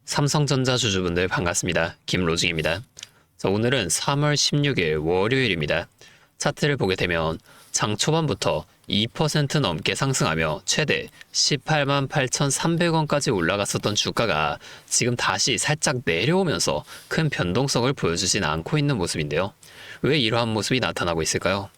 삼성전자 주주분들 반갑습니다. 김로중입니다. 자, 오늘은 3월 16일 월요일입니다. 차트를 보게 되면 장 초반부터 2% 넘게 상승하며 최대 18만 8,300원까지 올라갔었던 주가가 지금 다시 살짝 내려오면서 큰 변동성을 보여주진 않고 있는 모습인데요. 왜 이러한 모습이 나타나고 있을까요?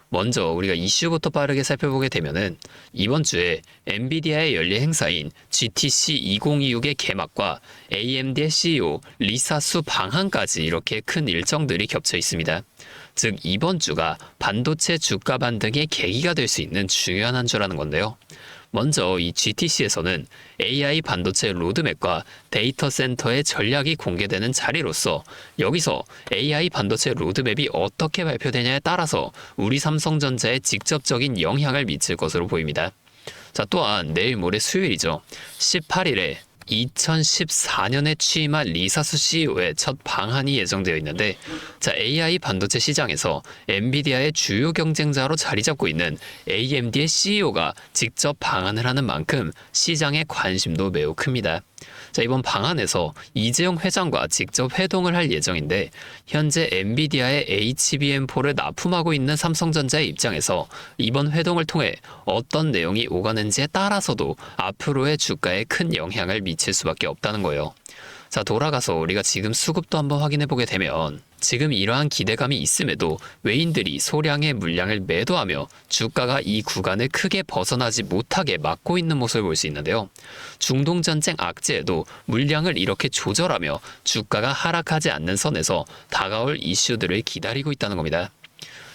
먼저 우리가 이슈부터 빠르게 살펴보게 되면은 이번 주에 엔비디아의 연례 행사인 GTC 2026의 개막과 AMD의 CEO 리사 수 방한까지 이렇게 큰 일정들이 겹쳐 있습니다. 즉 이번 주가 반도체 주가 반등의 계기가 될 수 있는 중요한 한 주라는 건데요. 먼저 이 GTC에서는 AI 반도체 로드맵과 데이터 센터의 전략이 공개되는 자리로서 여기서 AI 반도체 로드맵이 어떻게 발표되냐에 따라서 우리 삼성전자에 직접적인 영향을 미칠 것으로 보입니다. 자, 또한 내일 모레 수요일이죠. 18일에 2014년에 취임한 리사수 CEO의 첫 방한이 예정되어 있는데, 자, AI 반도체 시장에서 엔비디아의 주요 경쟁자로 자리 잡고 있는 AMD의 CEO가 직접 방한을 하는 만큼 시장의 관심도 매우 큽니다. 자, 이번 방한에서 이재용 회장과 직접 회동을 할 예정인데, 현재 엔비디아의 HBM4를 납품하고 있는 삼성전자의 입장에서 이번 회동을 통해 어떤 내용이 오가는지에 따라서도 앞으로의 주가에 큰 영향을 미칠 수밖에 없다는 거예요. 자, 돌아가서 우리가 지금 수급도 한번 확인해 보게 되면 지금 이러한 기대감이 있음에도 외인들이 소량의 물량을 매도하며 주가가 이 구간을 크게 벗어나지 못하게 막고 있는 모습을 볼 수 있는데요. 중동전쟁 악재에도 물량을 이렇게 조절하며 주가가 하락하지 않는 선에서 다가올 이슈들을 기다리고 있다는 겁니다.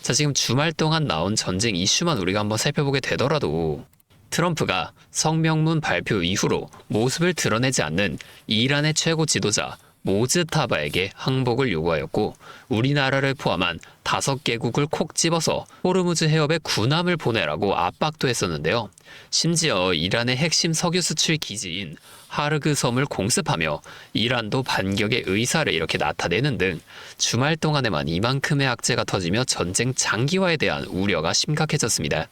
자, 지금 주말 동안 나온 전쟁 이슈만 우리가 한번 살펴보게 되더라도 트럼프가 성명문 발표 이후로 모습을 드러내지 않는 이란의 최고 지도자 모즈타바에게 항복을 요구하였고, 우리나라를 포함한 5개국을 콕 집어서 호르무즈 해협에 군함을 보내라고 압박도 했었는데요. 심지어 이란의 핵심 석유 수출 기지인 하르그 섬을 공습하며 이란도 반격의 의사를 이렇게 나타내는 등 주말 동안에만 이만큼의 악재가 터지며 전쟁 장기화에 대한 우려가 심각해졌습니다.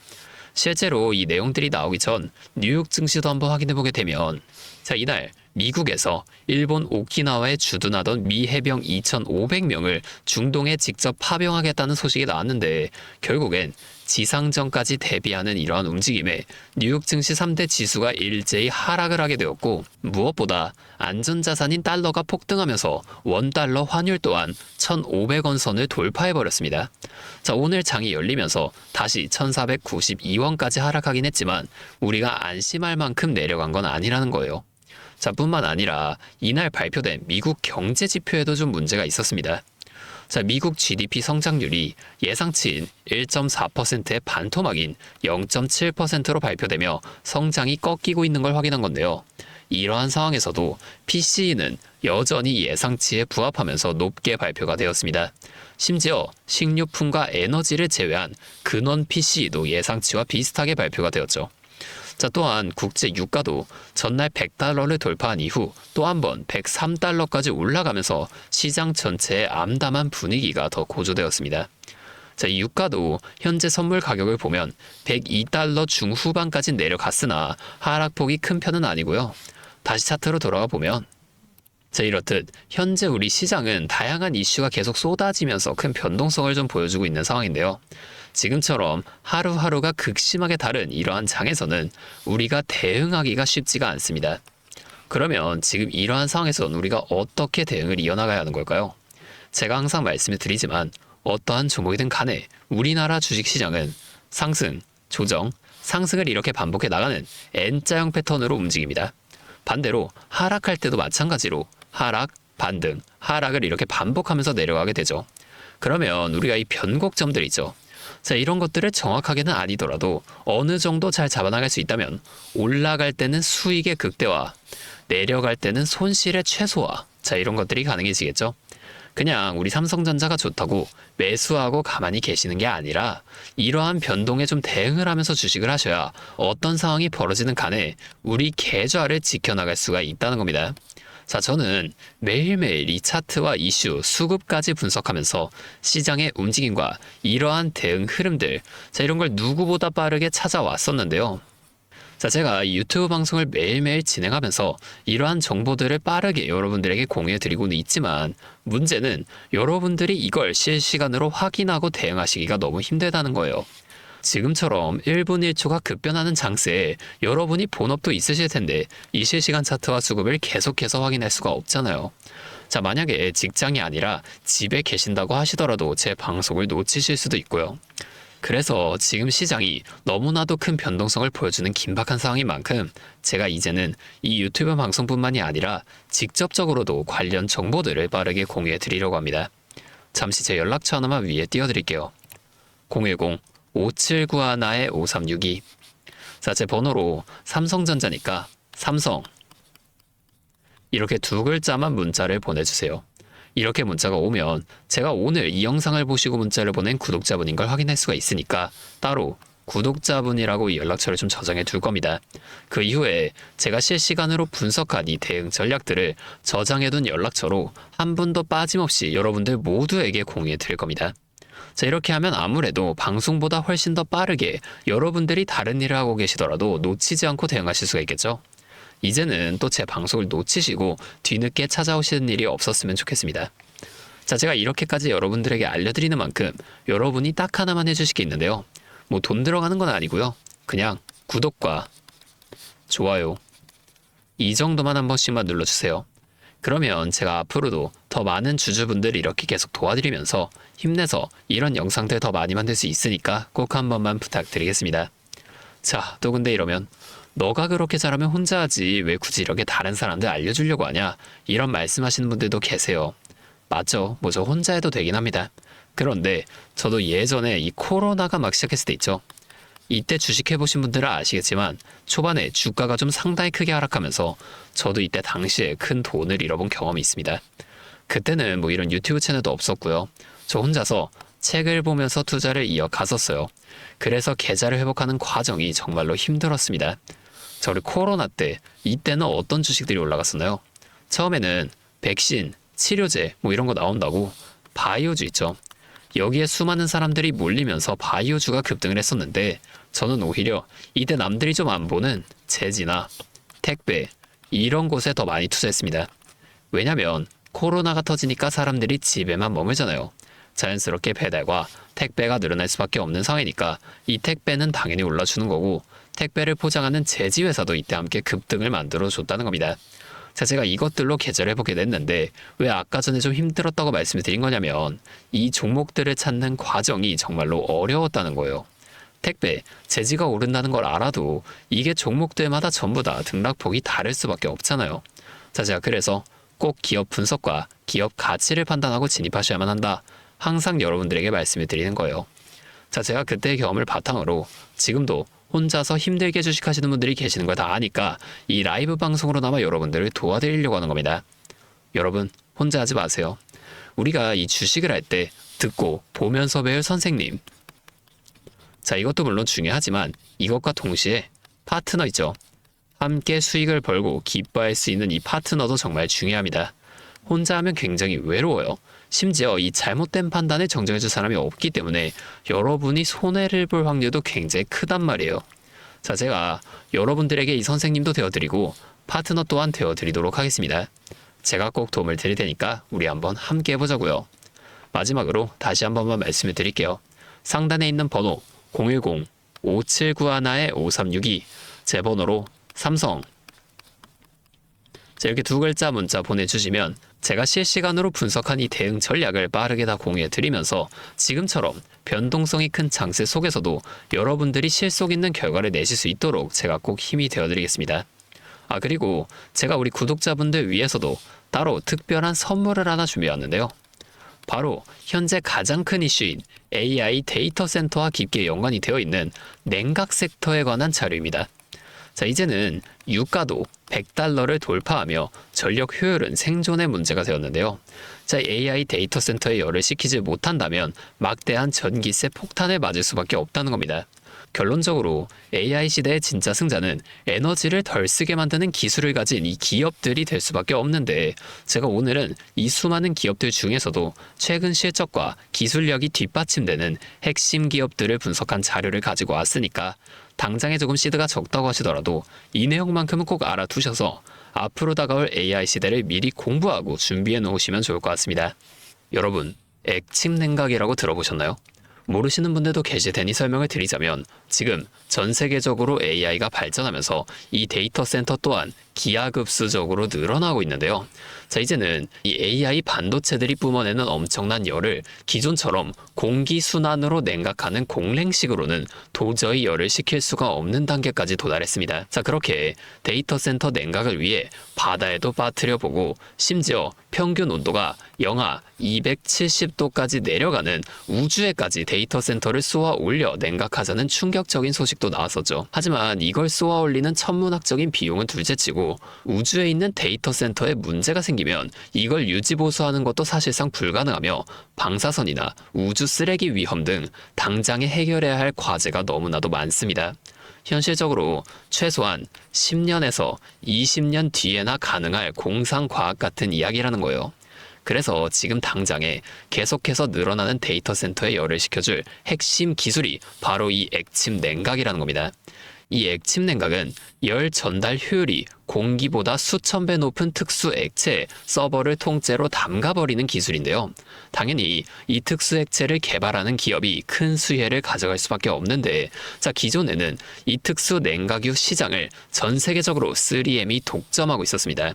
실제로 이 내용들이 나오기 전 뉴욕 증시도 한번 확인해보게 되면, 자, 이날 미국에서 일본 오키나와에 주둔하던 미 해병 2,500명을 중동에 직접 파병하겠다는 소식이 나왔는데, 결국엔 지상전까지 대비하는 이러한 움직임에 뉴욕 증시 3대 지수가 일제히 하락을 하게 되었고, 무엇보다 안전자산인 달러가 폭등하면서 원달러 환율 또한 1,500원 선을 돌파해버렸습니다. 자, 오늘 장이 열리면서 다시 1,492원까지 하락하긴 했지만 우리가 안심할 만큼 내려간 건 아니라는 거예요. 자, 뿐만 아니라 이날 발표된 미국 경제 지표에도 좀 문제가 있었습니다. 자, 미국 GDP 성장률이 예상치인 1.4%의 반토막인 0.7%로 발표되며 성장이 꺾이고 있는 걸 확인한 건데요. 이러한 상황에서도 PCE는 여전히 예상치에 부합하면서 높게 발표가 되었습니다. 심지어 식료품과 에너지를 제외한 근원 PCE도 예상치와 비슷하게 발표가 되었죠. 자, 또한 국제 유가도 전날 100달러를 돌파한 이후 또 한 번 103달러까지 올라가면서 시장 전체의 암담한 분위기가 더 고조되었습니다. 자, 이 유가도 현재 선물 가격을 보면 102달러 중후반까지 내려갔으나 하락폭이 큰 편은 아니고요. 다시 차트로 돌아가 보면, 자, 이렇듯 현재 우리 시장은 다양한 이슈가 계속 쏟아지면서 큰 변동성을 좀 보여주고 있는 상황인데요. 지금처럼 하루하루가 극심하게 다른 이러한 장에서는 우리가 대응하기가 쉽지가 않습니다. 그러면 지금 이러한 상황에서는 우리가 어떻게 대응을 이어나가야 하는 걸까요? 제가 항상 말씀을 드리지만 어떠한 종목이든 간에 우리나라 주식시장은 상승, 조정, 상승을 이렇게 반복해 나가는 N자형 패턴으로 움직입니다. 반대로 하락할 때도 마찬가지로 하락, 반등, 하락을 이렇게 반복하면서 내려가게 되죠. 그러면 우리가 이 변곡점들 있죠. 자, 이런 것들을 정확하게는 아니더라도 어느 정도 잘 잡아나갈 수 있다면 올라갈 때는 수익의 극대화, 내려갈 때는 손실의 최소화, 자, 이런 것들이 가능해지겠죠. 그냥 우리 삼성전자가 좋다고 매수하고 가만히 계시는 게 아니라 이러한 변동에 좀 대응을 하면서 주식을 하셔야 어떤 상황이 벌어지는 간에 우리 계좌를 지켜나갈 수가 있다는 겁니다. 자, 저는 매일매일 이 차트와 이슈, 수급까지 분석하면서 시장의 움직임과 이러한 대응 흐름들, 자, 이런 걸 누구보다 빠르게 찾아왔었는데요. 자, 제가 이 유튜브 방송을 매일매일 진행하면서 이러한 정보들을 빠르게 여러분들에게 공유해드리고는 있지만 문제는 여러분들이 이걸 실시간으로 확인하고 대응하시기가 너무 힘들다는 거예요. 지금처럼 1분 1초가 급변하는 장세에 여러분이 본업도 있으실 텐데 이 실시간 차트와 수급을 계속해서 확인할 수가 없잖아요. 자, 만약에 직장이 아니라 집에 계신다고 하시더라도 제 방송을 놓치실 수도 있고요. 그래서 지금 시장이 너무나도 큰 변동성을 보여주는 긴박한 상황인 만큼 제가 이제는 이 유튜브 방송뿐만이 아니라 직접적으로도 관련 정보들을 빠르게 공유해 드리려고 합니다. 잠시 제 연락처 하나만 위에 띄워드릴게요. 010-5791-5362. 자, 제 번호로 삼성전자니까 삼성 이렇게 두 글자만 문자를 보내주세요. 이렇게 문자가 오면 제가 오늘 이 영상을 보시고 문자를 보낸 구독자분인 걸 확인할 수가 있으니까 따로 구독자분이라고 이 연락처를 좀 저장해 둘 겁니다. 그 이후에 제가 실시간으로 분석한 이 대응 전략들을 저장해 둔 연락처로 한 분도 빠짐없이 여러분들 모두에게 공유해 드릴 겁니다. 자, 이렇게 하면 아무래도 방송보다 훨씬 더 빠르게 여러분들이 다른 일을 하고 계시더라도 놓치지 않고 대응하실 수가 있겠죠. 이제는 또 제 방송을 놓치시고 뒤늦게 찾아오시는 일이 없었으면 좋겠습니다. 자, 제가 이렇게까지 여러분들에게 알려드리는 만큼 여러분이 딱 하나만 해주실 게 있는데요. 뭐 돈 들어가는 건 아니고요. 그냥 구독과 좋아요 이 정도만 한 번씩만 눌러주세요. 그러면 제가 앞으로도 더 많은 주주분들을 이렇게 계속 도와드리면서 힘내서 이런 영상들 더 많이 만들 수 있으니까 꼭 한 번만 부탁드리겠습니다. 자, 또 근데 이러면 너가 그렇게 잘하면 혼자 하지 왜 굳이 이렇게 다른 사람들 알려주려고 하냐 이런 말씀하시는 분들도 계세요. 맞죠. 뭐 저 혼자 해도 되긴 합니다. 그런데 저도 예전에 이 코로나가 막 시작했을 때 있죠. 이때 주식해보신 분들은 아시겠지만 초반에 주가가 좀 상당히 크게 하락하면서 저도 이때 당시에 큰 돈을 잃어본 경험이 있습니다. 그때는 뭐 이런 유튜브 채널도 없었고요. 저 혼자서 책을 보면서 투자를 이어갔었어요. 그래서 계좌를 회복하는 과정이 정말로 힘들었습니다. 저를 코로나 때 이때는 어떤 주식들이 올라갔었나요? 처음에는 백신, 치료제 뭐 이런 거 나온다고 바이오주 있죠. 여기에 수많은 사람들이 몰리면서 바이오주가 급등을 했었는데 저는 오히려 이때 남들이 좀 안 보는 제지나 택배 이런 곳에 더 많이 투자했습니다. 왜냐면 코로나가 터지니까 사람들이 집에만 머물잖아요. 자연스럽게 배달과 택배가 늘어날 수밖에 없는 상황이니까 이 택배는 당연히 올라주는 거고 택배를 포장하는 제지 회사도 이때 함께 급등을 만들어 줬다는 겁니다. 자, 제가 이것들로 계좌를 해보게 됐는데 왜 아까 전에 좀 힘들었다고 말씀을 드린 거냐면 이 종목들을 찾는 과정이 정말로 어려웠다는 거예요. 택배, 제지가 오른다는 걸 알아도 이게 종목들마다 전부 다 등락폭이 다를 수밖에 없잖아요. 자, 제가 그래서 꼭 기업 분석과 기업 가치를 판단하고 진입하셔야만 한다. 항상 여러분들에게 말씀을 드리는 거예요. 자, 제가 그때의 경험을 바탕으로 지금도 혼자서 힘들게 주식하시는 분들이 계시는 걸 다 아니까 이 라이브 방송으로나마 여러분들을 도와드리려고 하는 겁니다. 여러분, 혼자 하지 마세요. 우리가 이 주식을 할 때 듣고 보면서 배울 선생님. 자, 이것도 물론 중요하지만 이것과 동시에 파트너 있죠. 함께 수익을 벌고 기뻐할 수 있는 이 파트너도 정말 중요합니다. 혼자 하면 굉장히 외로워요. 심지어 이 잘못된 판단을 정정해줄 사람이 없기 때문에 여러분이 손해를 볼 확률도 굉장히 크단 말이에요. 자, 제가 여러분들에게 이 선생님도 되어드리고 파트너 또한 되어드리도록 하겠습니다. 제가 꼭 도움을 드릴 테니까 우리 한번 함께 해보자고요. 마지막으로 다시 한 번만 말씀을 드릴게요. 상단에 있는 번호 010-5791-5362 제 번호로 삼성 자, 이렇게 두 글자 문자 보내주시면 제가 실시간으로 분석한 이 대응 전략을 빠르게 다 공유해드리면서 지금처럼 변동성이 큰 장세 속에서도 여러분들이 실속 있는 결과를 내실 수 있도록 제가 꼭 힘이 되어드리겠습니다. 아, 그리고 제가 우리 구독자분들 위해서도 따로 특별한 선물을 하나 준비해왔는데요. 바로 현재 가장 큰 이슈인 AI 데이터 센터와 깊게 연관이 되어 있는 냉각 섹터에 관한 자료입니다. 자, 이제는 유가도 $100를 돌파하며 전력 효율은 생존의 문제가 되었는데요. 자, AI 데이터 센터에 열을 식히지 못한다면 막대한 전기세 폭탄을 맞을 수밖에 없다는 겁니다. 결론적으로 AI 시대의 진짜 승자는 에너지를 덜 쓰게 만드는 기술을 가진 이 기업들이 될 수밖에 없는데, 제가 오늘은 이 수많은 기업들 중에서도 최근 실적과 기술력이 뒷받침되는 핵심 기업들을 분석한 자료를 가지고 왔으니까 당장에 조금 시드가 적다고 하시더라도 이 내용만큼은 꼭 알아두셔서 앞으로 다가올 AI 시대를 미리 공부하고 준비해 놓으시면 좋을 것 같습니다. 여러분, 액침 냉각이라고 들어보셨나요? 모르시는 분들도 계실 테니 설명을 드리자면, 지금 전 세계적으로 AI가 발전하면서 이 데이터 센터 또한 기하급수적으로 늘어나고 있는데요. 자, 이제는 이 AI 반도체들이 뿜어내는 엄청난 열을 기존처럼 공기순환으로 냉각하는 공랭식으로는 도저히 열을 식힐 수가 없는 단계까지 도달했습니다. 자, 그렇게 데이터 센터 냉각을 위해 바다에도 빠뜨려 보고, 심지어 평균 온도가 영하 270도까지 내려가는 우주에까지 데이터 센터를 쏘아 올려 냉각하자는 충격적인 소식도 나왔었죠. 하지만 이걸 쏘아 올리는 천문학적인 비용은 둘째치고, 우주에 있는 데이터 센터에 문제가 생기면 이걸 유지보수하는 것도 사실상 불가능하며, 방사선이나 우주 쓰레기 위험 등 당장에 해결해야 할 과제가 너무나도 많습니다. 현실적으로 최소한 10년에서 20년 뒤에나 가능할 공상과학 같은 이야기라는 거예요. 그래서 지금 당장에 계속해서 늘어나는 데이터 센터에 열을 식혀줄 핵심 기술이 바로 이 액침 냉각이라는 겁니다. 이 액침 냉각은 열 전달 효율이 공기보다 수천 배 높은 특수 액체에 서버를 통째로 담가버리는 기술인데요. 당연히 이 특수 액체를 개발하는 기업이 큰 수혜를 가져갈 수밖에 없는데, 자, 기존에는 이 특수 냉각유 시장을 전 세계적으로 3M이 독점하고 있었습니다.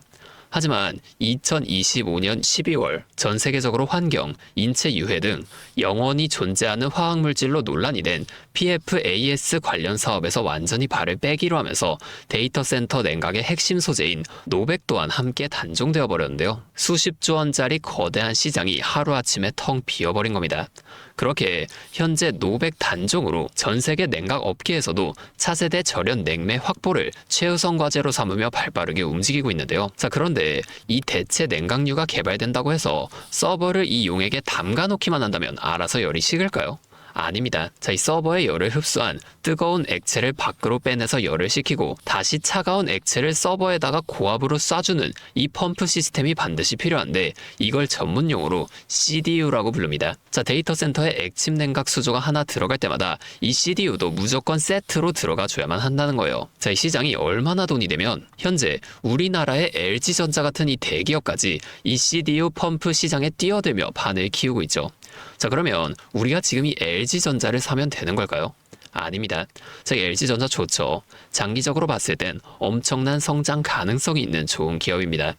하지만 2025년 12월 전 세계적으로 환경, 인체 유해 등 영원히 존재하는 화학물질로 논란이 된 PFAS 관련 사업에서 완전히 발을 빼기로 하면서 데이터 센터 냉각의 핵심 소재인 노백 또한 함께 단종되어 버렸는데요. 수십조 원짜리 거대한 시장이 하루아침에 텅 비어버린 겁니다. 그렇게 현재 노백 단종으로 전 세계 냉각 업계에서도 차세대 절연 냉매 확보를 최우선 과제로 삼으며 발빠르게 움직이고 있는데요. 자, 그런데 이 대체 냉각유가 개발된다고 해서 서버를 이 용액에 담가 놓기만 한다면 알아서 열이 식을까요? 아닙니다. 자, 이 서버의 열을 흡수한 뜨거운 액체를 밖으로 빼내서 열을 식히고 다시 차가운 액체를 서버에다가 고압으로 쏴주는 이 펌프 시스템이 반드시 필요한데, 이걸 전문용어로 CDU라고 부릅니다. 자, 데이터 센터에 액침 냉각 수조가 하나 들어갈 때마다 이 CDU도 무조건 세트로 들어가 줘야만 한다는 거예요. 자, 이 시장이 얼마나 돈이 되면 현재 우리나라의 LG전자 같은 이 대기업까지 이 CDU 펌프 시장에 뛰어들며 판을 키우고 있죠. 자, 그러면 우리가 지금 이 LG전자를 사면 되는 걸까요? 아닙니다. 자, LG전자 좋죠. 장기적으로 봤을 땐 엄청난 성장 가능성이 있는 좋은 기업입니다.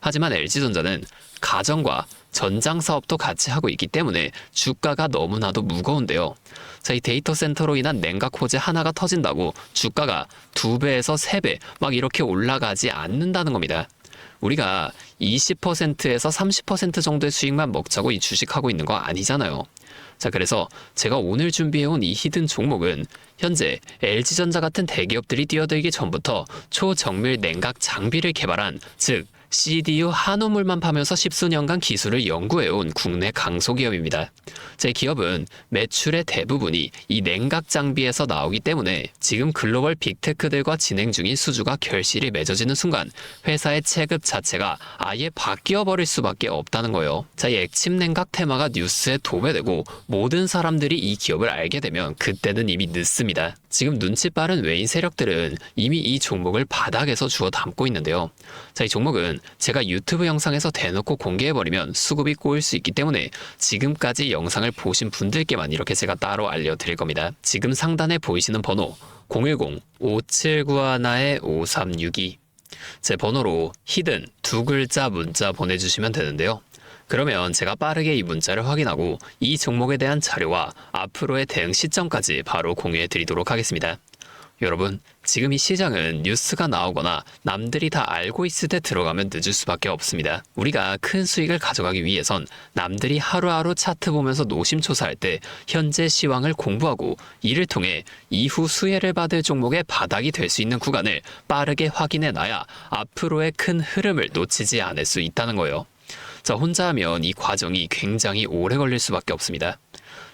하지만 LG전자는 가정과 전장 사업도 같이 하고 있기 때문에 주가가 너무나도 무거운데요. 자, 이 데이터 센터로 인한 냉각 호재 하나가 터진다고 주가가 2배에서 3배 막 이렇게 올라가지 않는다는 겁니다. 우리가 20%에서 30% 정도의 수익만 먹자고 이 주식하고 있는 거 아니잖아요. 자, 그래서 제가 오늘 준비해온 이 히든 종목은 현재 LG전자 같은 대기업들이 뛰어들기 전부터 초정밀 냉각 장비를 개발한, 즉 CDU 한우물만 파면서 십수년간 기술을 연구해온 국내 강소기업입니다. 제 기업은 매출의 대부분이 이 냉각 장비에서 나오기 때문에 지금 글로벌 빅테크들과 진행 중인 수주가 결실이 맺어지는 순간 회사의 체급 자체가 아예 바뀌어 버릴 수밖에 없다는 거예요. 자, 이 액침 냉각 테마가 뉴스에 도배되고 모든 사람들이 이 기업을 알게 되면 그때는 이미 늦습니다. 지금 눈치 빠른 외인 세력들은 이미 이 종목을 바닥에서 주워 담고 있는데요. 자, 이 종목은 제가 유튜브 영상에서 대놓고 공개해버리면 수급이 꼬일 수 있기 때문에 지금까지 영상을 보신 분들께만 이렇게 제가 따로 알려드릴 겁니다. 지금 상단에 보이시는 번호 010-5791-5362, 제 번호로 히든 2글자 문자 보내주시면 되는데요. 그러면 제가 빠르게 이 문자를 확인하고 이 종목에 대한 자료와 앞으로의 대응 시점까지 바로 공유해 드리도록 하겠습니다. 여러분, 지금 이 시장은 뉴스가 나오거나 남들이 다 알고 있을 때 들어가면 늦을 수밖에 없습니다. 우리가 큰 수익을 가져가기 위해선 남들이 하루하루 차트 보면서 노심초사할 때 현재 시황을 공부하고 이를 통해 이후 수혜를 받을 종목의 바닥이 될 수 있는 구간을 빠르게 확인해 놔야 앞으로의 큰 흐름을 놓치지 않을 수 있다는 거예요. 자, 혼자 하면 이 과정이 굉장히 오래 걸릴 수밖에 없습니다.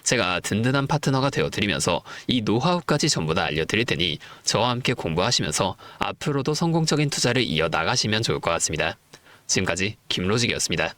제가 든든한 파트너가 되어드리면서 이 노하우까지 전부 다 알려드릴 테니 저와 함께 공부하시면서 앞으로도 성공적인 투자를 이어나가시면 좋을 것 같습니다. 지금까지 김로직이었습니다.